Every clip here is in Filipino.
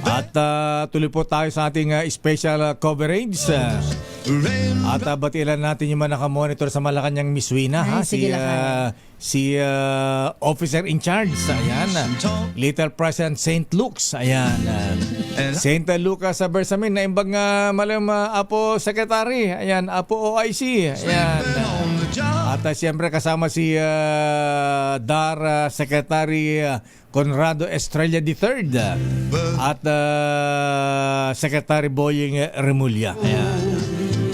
At tuloy po tayo sa ating special coverage. At batilan natin yung mga nakamonitor sa Malacanang Miswina. Ay, sige lang. Si Officer in Charge. Ayan. Little President St. Luke's. Ayan. St. Lucas sa Bersamin. Naimbag malam Apo Secretary. Ayan. Apo OIC. Ayan. At siyempre kasama si DAR Secretary Conrado Estrella III at Secretary Boying Remulla. Ayan.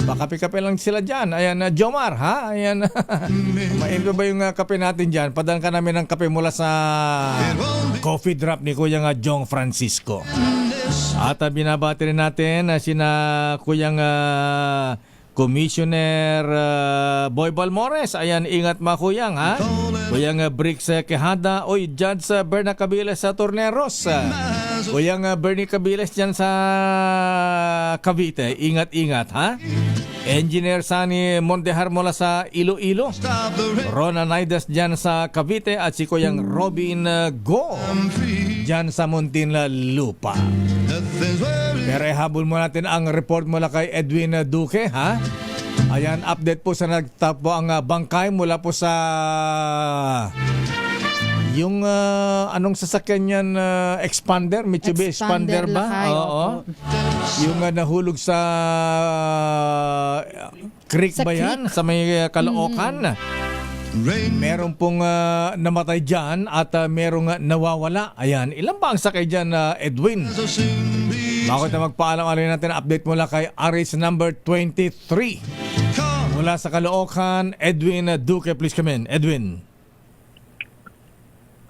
Bakape-kape lang sila dyan. Ayan, Jomar, ha? Ayan. Maindo ba yung kape natin dyan? Padaan ka namin ng kape mula sa coffee drop ni Kuya Jong Francisco. At binabati rin natin sina Kuyang Commissioner Boy Balmores. Ayan, ingat mga kuyang, ha? Kuyang Bricks Quejada. Oy, Judge Berna Cabiles sa Torneros. Kuyang Bernie Cabiles dyan sa Cavite. Ingat-ingat, ha? Engineer Sani Mondejar mula sa Iloilo. Rona Naidas dyan sa Cavite. At si Kuyang Robin Go dyan sa Muntinlupa. Pero habol mo natin ang report mula kay Edwin Duque, ha? Ayan, update po sa nagtapo ang bangkay mula po sa yung anong sasakyan yan, expander, Mitsubishi expander ba? Lakay, oo. Yung nahulog sa creek Sa ba yan? creek? Sa may Caloocan. Meron pong namatay dyan at merong nawawala. Ayan, ilan ba ang sakay dyan, Edwin? Bakit na magpaalam-alin natin update mula kay RH number 23. Mula sa Caloocan, Edwin Duque, please come in. Edwin.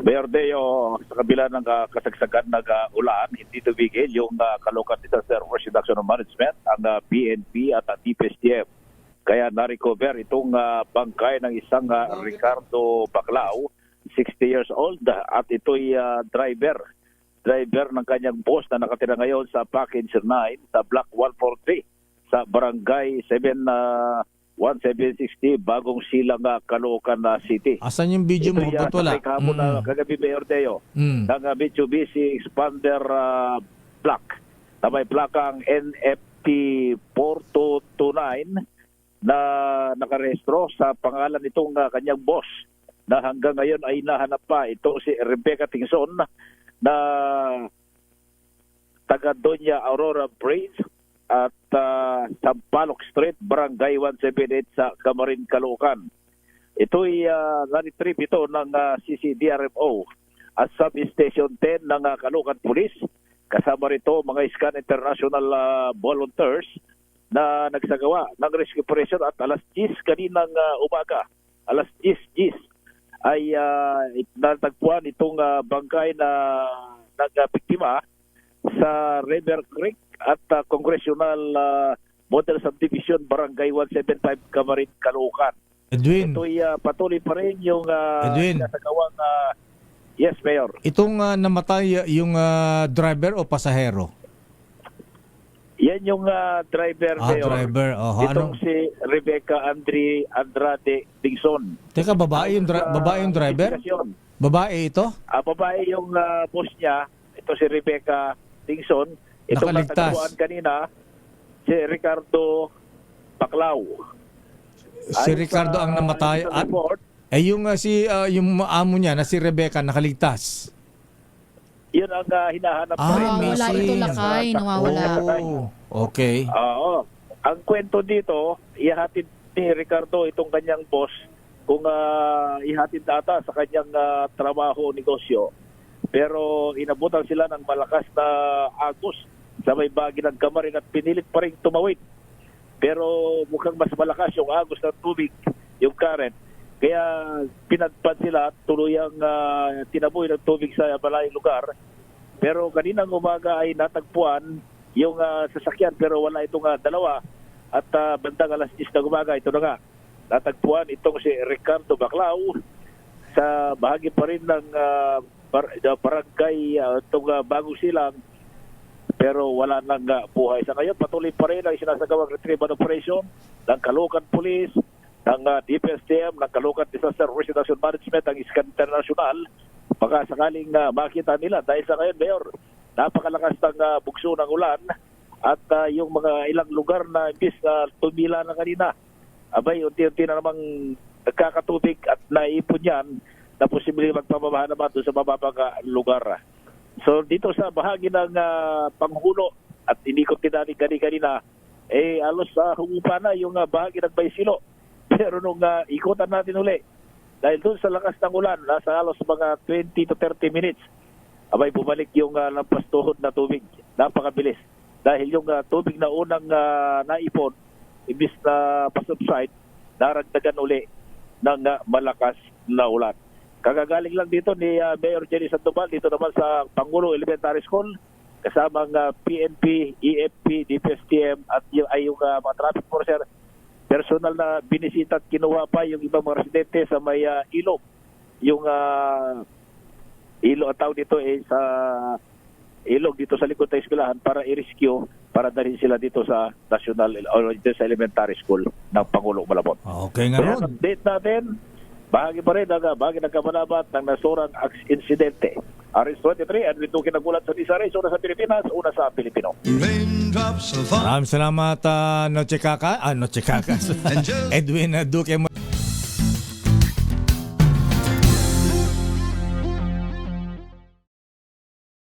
Mayor Deo, sa kabila ng kasagsagan ng ulan, hindi tumigil yung Caloocan Disaster Risk Reduction and Management, ang PNP at ang DPSTF. Kaya na-recover itong bangkay ng isang Ricardo Baclao, 60 years old, at ito'y driver ng kanyang boss na nakatira ngayon sa Package 9 sa Block 143 sa Barangay 1760 Bagong Silang, Caloocan City. Asan yung video mo? Ba't wala? Ito yung na kagabi, Mayor Deo, ng Mitsubishi Expander Black na may plakang NFP 4229 na nakarehistro sa pangalan nitong kanyang boss na hanggang ngayon ay nahanap pa. Ito si Rebecca Tingson na taga Doña Aurora Bridge at Sampaloc Street, Barangay 178 sa Camarin, Caloocan. Ito'y na-retrieve ito ng CCDRMO at Substation 10 ng Caloocan Police. Kasama rito mga Scan International volunteers na nagsagawa ng rescue operation at alas 10 kaninang umaga. Alas 10 ay natagpuan itong bangkay na nagbiktima sa River Creek at Congressional Model Subdivision, Barangay 175, Camarin, Caloocan. Edwin. Ito'y patuloy pa rin yung nasagawang yes, Mayor. Itong namatay yung driver o pasahero? Yan yung driver, Mayor. Driver. Itong si Rebecca Andrade Dingson. Teka, babae yung driver? Babae ito? Babae yung boss niya. Ito si Rebecca Dingson. Itong Nakaligtas. natagpuan kanina, si Ricardo Baclao. Si Ricardo ang namatay at yung yung amo niya na si Rebecca nakaligtas. Yun ang hinahanap pa rin. Nawawala ito, Lakay. Nawawala. Okay. Oo. Ang kwento dito, ihatid ni Ricardo itong kanyang boss kung ihatid data sa kanyang trabaho o negosyo. Pero inabutan sila ng malakas na agos sa may bahagi ng Camarin at pinilit pa rin tumawid. Pero mukhang mas malakas yung agos ng tubig, yung current. Kaya pinagpad sila, tuluyang tinaboy ng tubig sa malayong lugar. Pero kaninang umaga ay natagpuan yung sasakyan pero wala itong dalawa. At bandang alas 10 na umaga, ito na nga, natagpuan itong si Ricardo Baclao sa bahagi pa rin ng barangay itong Bagong Silang. Pero wala nang buhay. Sa ngayon, patuloy pa rin ang sinasagawang retrieval operation ng Caloocan Police, ng DPSTM, ng Caloocan Disaster Risk Reduction Management, ang Scan International. Baka sakaling makita nila. Dahil sa ngayon, Mayor, napakalakas ng bugso ng ulan at yung mga ilang lugar na imbis na tumila na kanina, abay, unti-unti na namang nagkakatubig at naipon yan na posibleng magpapabaha naman doon sa mababang lugar. So dito sa bahagi ng Panghulo at inikot din kanina, alos humupa na yung bahagi ng Baysilo. Pero nung ikutan natin uli, dahil doon sa lakas ng ulan, nasa halos mga 20 to 30 minutes, abay bumalik yung lampas tuhod na tubig. Napakabilis. Dahil yung tubig na unang naipon, imbis na pasubside, naragdagan uli ng malakas na ulan. Kagagaling lang dito ni Mayor Jenny Sandoval, dito naman sa Pangulo Elementary School, kasamang PNP, EFP, DPSTM at yung mga traffic enforcer. Personal na binisita at kinuha pa yung ibang mga residente sa may ilog. Yung ilog at tawag dito sa ilog dito sa likod ng eskwelahan para i-rescue, para dalhin sila dito sa national o dito sa elementary school ng Pangulo Malabon. Okay nga Kaya ron. update natin, bahagi pa rin ng kamalabat ng nasurang insidente. RS-23, and rito kinagulat sa Disarez, una sa Pilipinas, una sa Pilipino. Maraming salamat, Noche Kaka. Noche Kaka. Edwin Duque.